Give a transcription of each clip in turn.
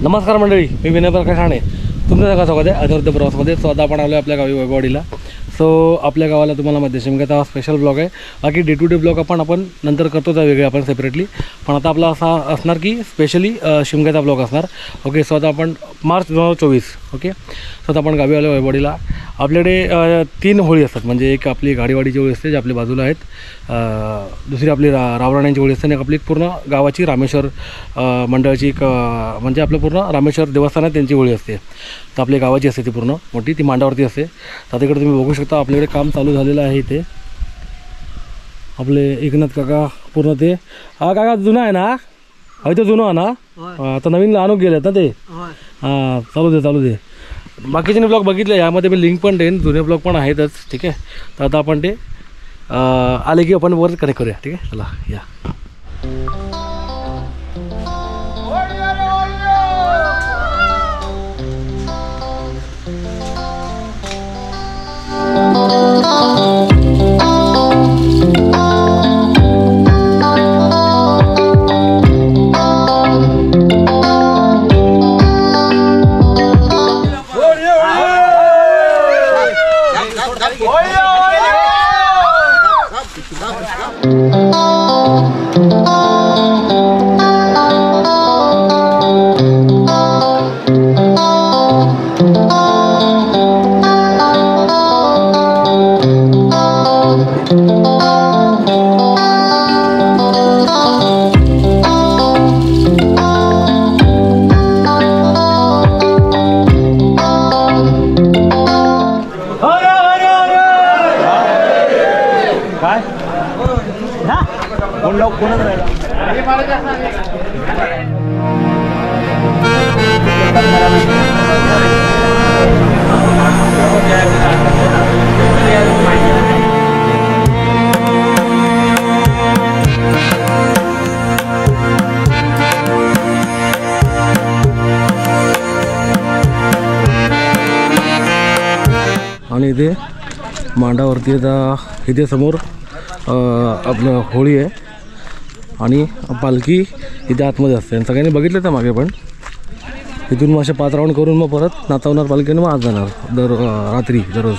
नमस्कार मंडळी, मी विनय प्रकाश ठाणे. तुमचं सगळं स्वागत आहे अधर्थ प्रवासमध्ये. सो आता आपण आलो आपल्या गावी वैभववाडीला. सो आपल्या गावाला तुम्हाला मध्ये शिमग्याचा हा स्पेशल ब्लॉग आहे. बाकी डे टू डे ब्लॉग आपण नंतर करतो त्या वेगळे आपण सेपरेटली. पण आता आपला असा असणार की स्पेशली शिमग्याचा ब्लॉग असणार. ओके, सो आता आपण मार्च 2024. ओके, सो आता आपण गावी आलो वैभववाडीला. आपल्याकडे 3 होळी असतात. म्हणजे एक आपली गाडीवाडीची होळी असते जे आपल्या बाजूला आहेत, दुसरी आपली रावराण्यांची होळी असते, आणि एक आपली पूर्ण गावाची रामेश्वर मंडळाची एक म्हणजे आपलं पूर्ण रामेश्वर देवस्थानात त्यांची होळी असते. तर आपल्या गावाची असते ती पूर्ण मोठी, ती मांडावरती असते. तर तिकडे तुम्ही बघू शकता आपल्याकडे काम चालू झालेलं आहे. इथे आपले एकनाथ काका पूर्ण ते काका जुनं आहे ना, इथं जुनं आहे ना, आता नवीन आणून गेलेत ना ते. हां, चालू दे. बाकीचे ब्लॉग बघितले, यामध्ये मी लिंक पण देईन, जुने ब्लॉग पण आहेतच. ठीक आहे, तर आता आपण ते आले की आपण वर कनेक्ट करूया. ठीक आहे, चला या. आणि इथे मांडावरती आता इथे समोर आपलं होळी आहे आणि पालखी इथे आतमध्ये असते. आणि सगळ्यांनी बघितलं तर मागे पण इथून मग असे 5 राऊंड करून मग परत नाचवणार पालखीने, मग आज जाणार रात्री दररोज.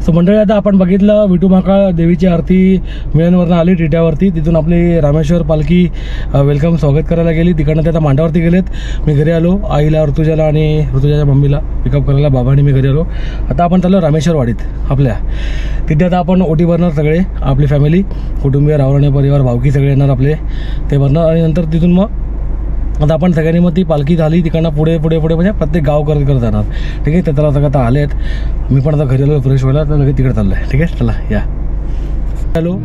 सो मंडळी आता आपण बघितलं विठूमाका देवीची आरती मिळणवरनं आली टिट्यावरती, तिथून आपली रामेश्वर पालखी वेलकम स्वागत करायला गेली. तिकडनं ते आता मांडावरती गेलेत. मी घरी आलो, आईला ऋतुजाला आणि ऋतुजाच्या मम्मीला पिकअप करायला बाबा आणि मी घरी आलो. आता आपण चाललो रामेश्वरवाडीत आपल्या. तिथे आता आपण ओटी भरणार सगळे, आपली फॅमिली, कुटुंबीय, रावराणे परिवार, भावकी सगळे येणार आपले, ते भरणार. आणि नंतर तिथून मग आता आपण सगळ्यांनी मग ती पालखी झाली तिकडनं पुढे पुढे पुढे म्हणजे प्रत्येक गाव करत जाणार. ठीक आहे, तर त्याला सगळं आता आले आहेत. मी पण आता घरी आलो फ्रेश व्हायला, तर लगेच तिकडे चाललं आहे. ठीक आहे, चला या. हॅलो,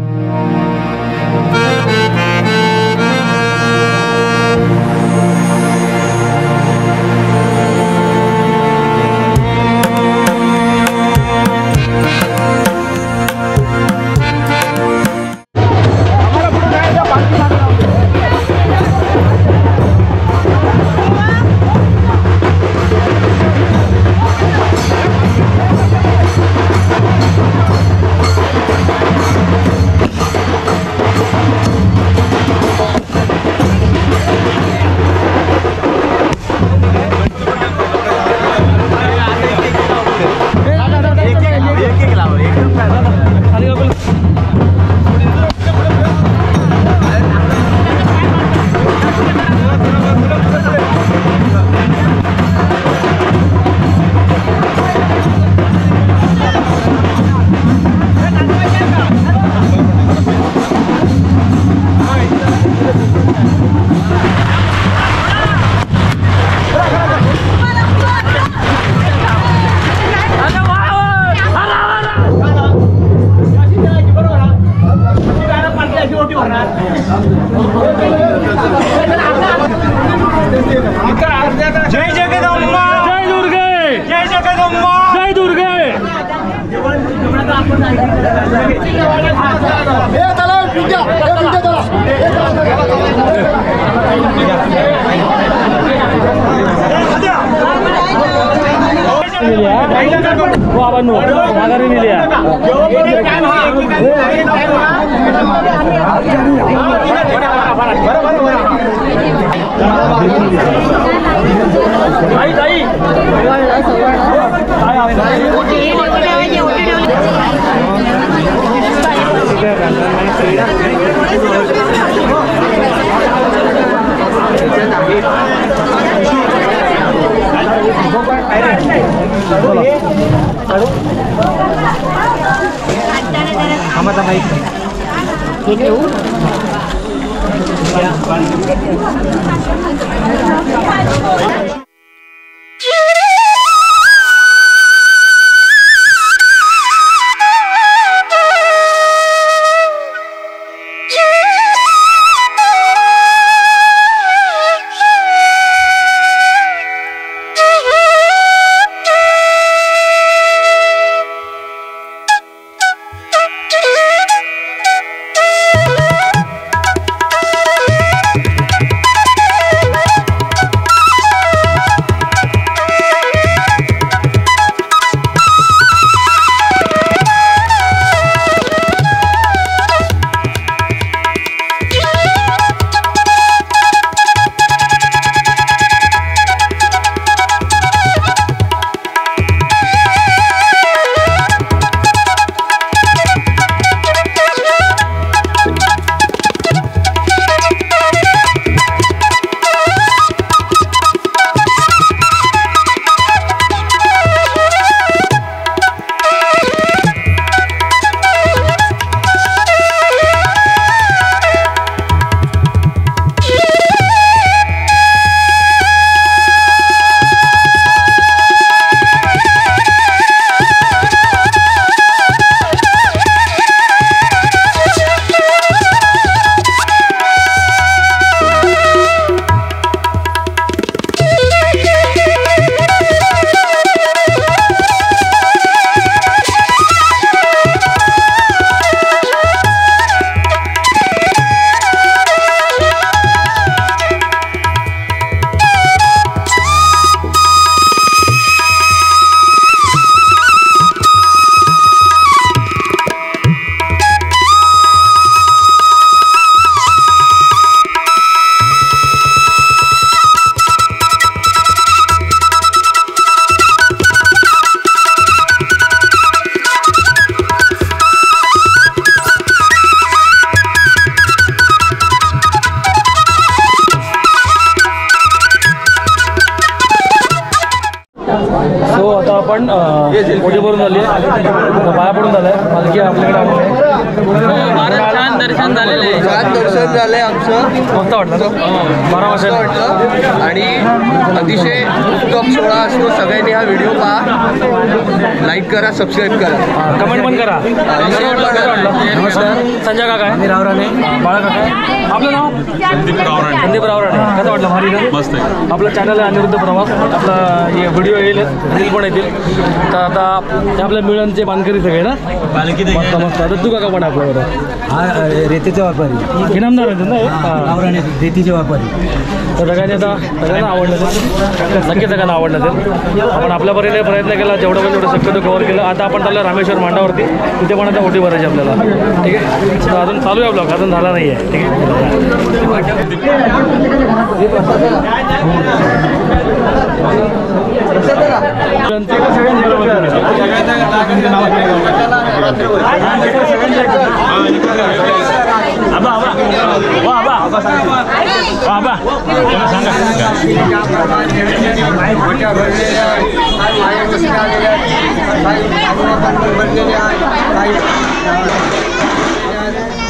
जय जगदंबा, जय दुर्गे, जय जगदंबा, जय दुर्गे. सो आता आपण ओटी भरून झाली आहे, पाया पडून झालं आहे, पालखी आपल्याकडे आलेली आहे. छान दर्शन झालेलं आहे. छान दर्शन झालंय आमचं, मस्त वाटलं ना 12 वर्ष वाटलं आणि अतिशय उत्तम सोहळा असतो. सगळ्यांनी हा व्हिडिओ पहा, लाईक करा, सबस्क्राईब करा, कमेंट पण करा. शेअर पण करा. नमस्कार, संजय काका आहे, रावराणे, बाळा काका आहे. आपलं नाव संदीप रावराणे. कसं वाटलं? भारी ना? मस्त आहे. आपलं चॅनल आहे अनिरुद्ध प्रवास, आपला व्हिडिओ येईल, रील पण येतील. तर आता ते आपल्या मिळणचे बांधकरी सगळे ना, मस्त मस्त. आता तू काका पण आपल्याबरोबर हा रेतीचा व्यापारी, हे नामदार आहे ना, हे गावराने रेतीचे व्यापारी. तर सगळ्यांनी आता सगळ्यांना आवडलं ते, नक्की सगळ्यांना आवडलं ते. आपण आपल्या परीने प्रयत्न केला, जेवढं पण तेवढं शक्यतो कव्हर केलं. आता आपण चाललो रामेश्वर मांडावरती, तिथे पण आता ओटी भरायची आपल्याला. ठीक आहे, तर अजून चालू आहे ब्लॉग, अजून झाला नाही आहे. ठीक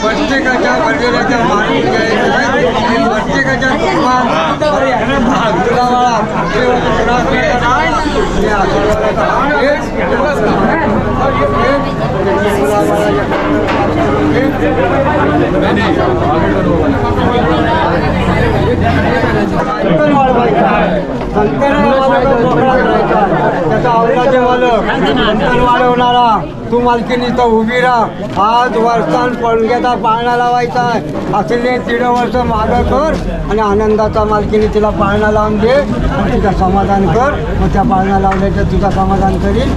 प्रत्येकाच्या भरलेल्याच्या मारून घ्यायचं, प्रत्येकाच्या त्याचा अवलाचे मालक संतन वाढवणारा तू मालकीनी तर उभी राहा. आज वर्षान पडग्याचा पाळणा लावायचा आहे, असले 3 वर्ष मागं कर आणि आनंदाचा मालकीनी तिला पाळणा लावून दे आणि तिचं समाधान कर. मग त्या पाळणा लावल्याचं तुझं समाधान करील.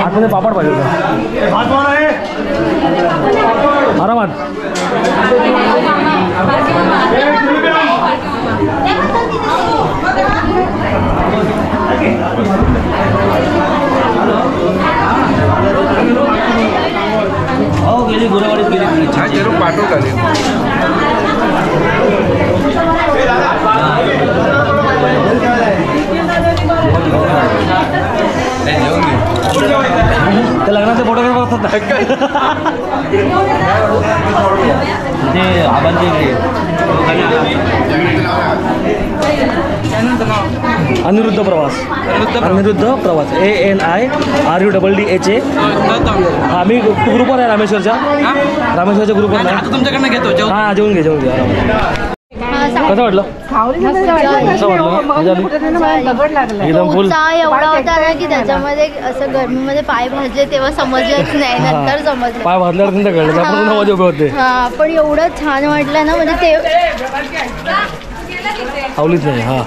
आतमध्ये पापड पाहिजे होता आरामात. हो गेली गुरावाडीत गेली. छान जरूर पाठवत आले. त्या लग्नाचे फोटोग्राफर असतात ते आबांचे इकडे अनिरुद्ध प्रवास, अनिरुद्ध प्रवास ANIRUDDHA. आम्ही ग्रुपवर आहे रामेश्वरच्या ग्रुपवर आहे. तुमच्याकडनं घेतो. हां जेवून घे कसं वाटलं? एकदम फुल उत्साह एवढा होता ना की त्याच्यामध्ये असं गरमीमध्ये पाय भाजले तेव्हा समजलंच नाही, नंतर समजलं. पाय भाजल्यावर नंतर कळलं, त्यापासून मध्ये उभे होते. हा पण एवढं छान वाटलं ना, म्हणजे ते आवलीच नाही. हा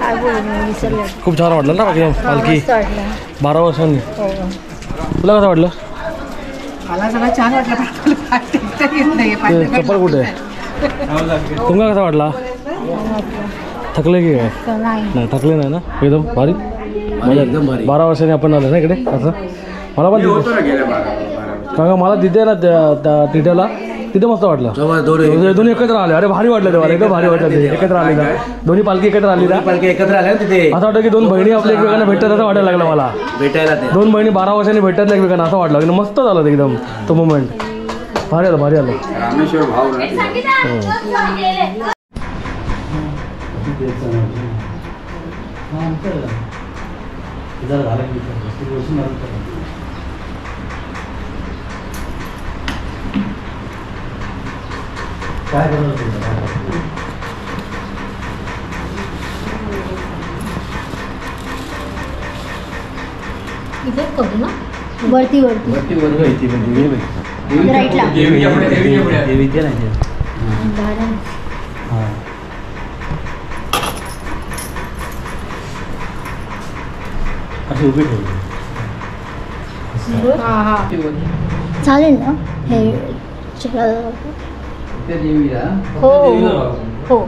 काय बोलू मी विसरले. खूप छान वाटलं ना पालखी मस्त वाटलं. 12 वर्षांनी. हो. तुला कसं वाटलं? मला सगळं छान वाटलं, पण पाय टेकता येत नाही. ते चप्पल कुठे आहे? तुम्हाला कसा वाटला? थकले की काय? नाही थकले नाही ना, एकदम भारी मजा. एकदम भारी. 12 वर्षांनी आपण आलो ना इकडे. असं मला पण कारण मला तिथे ना त्या तिथेला तिथे मस्त वाटलं. दोन्ही एकत्र आले. अरे भारी वाटलं तेव्हा, एकदम भारी वाटलं. ते एकत्र आले ना, दोन्ही पालखी एकत्र आली ना, पालखी एकत्र आल्या तिथे. असं वाटतं की 2 बहिणी आपल्या एकमेकांना भेटतात असं वाटायला लागलं मला. भेटायला ते 2 बहिणी 12 वर्षांनी भेटतात एकमेकांना असं वाटलं. एकदम मस्त झालं ते, एकदम तो मोमेंट भारी आलं, भारी आलं. रामेश्वर भाऊ काय करणार? इथेच करू ना वरती वरती राईटला अशी उभी ठेवली. चालेल ना हे हो हो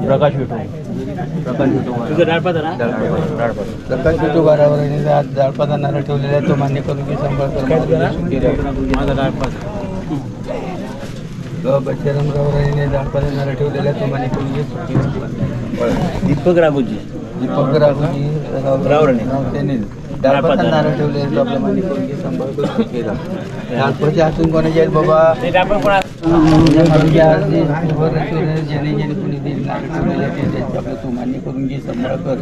प्रकाश विठू तुझं डाळपात आहे ना. प्रकाश विठू घरावर जाळपाचा नारळ ठेवलेला आहे तो मान्य करून की सांभाळ माझा डाळपात. बच्चारामरावरांनी जाळपाचा नारळ ठेवलेला आहे तो मान्य करून घे दीपक राघोजी दीपक राघोजी त्यांनी जाळपाचा नारळ ठेवलेला तो आपल्या मान्य करून घे सांभाळ करून केला. नागपूरच्या हातून कोणाचे आहेत बाबा ज्याने ज्याने कोणी दिली नारळ ठेवलेले ते त्यांचे आपल्या तो मान्य करून घे सांभाळ कर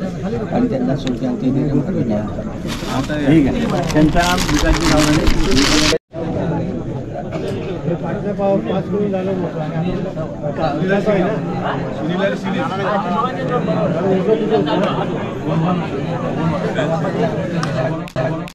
आणि त्यांना सुशांती निर्माण करून घ्या. ठीक आहे. त्यांचं नाम विकासजी रावराणे. सुनील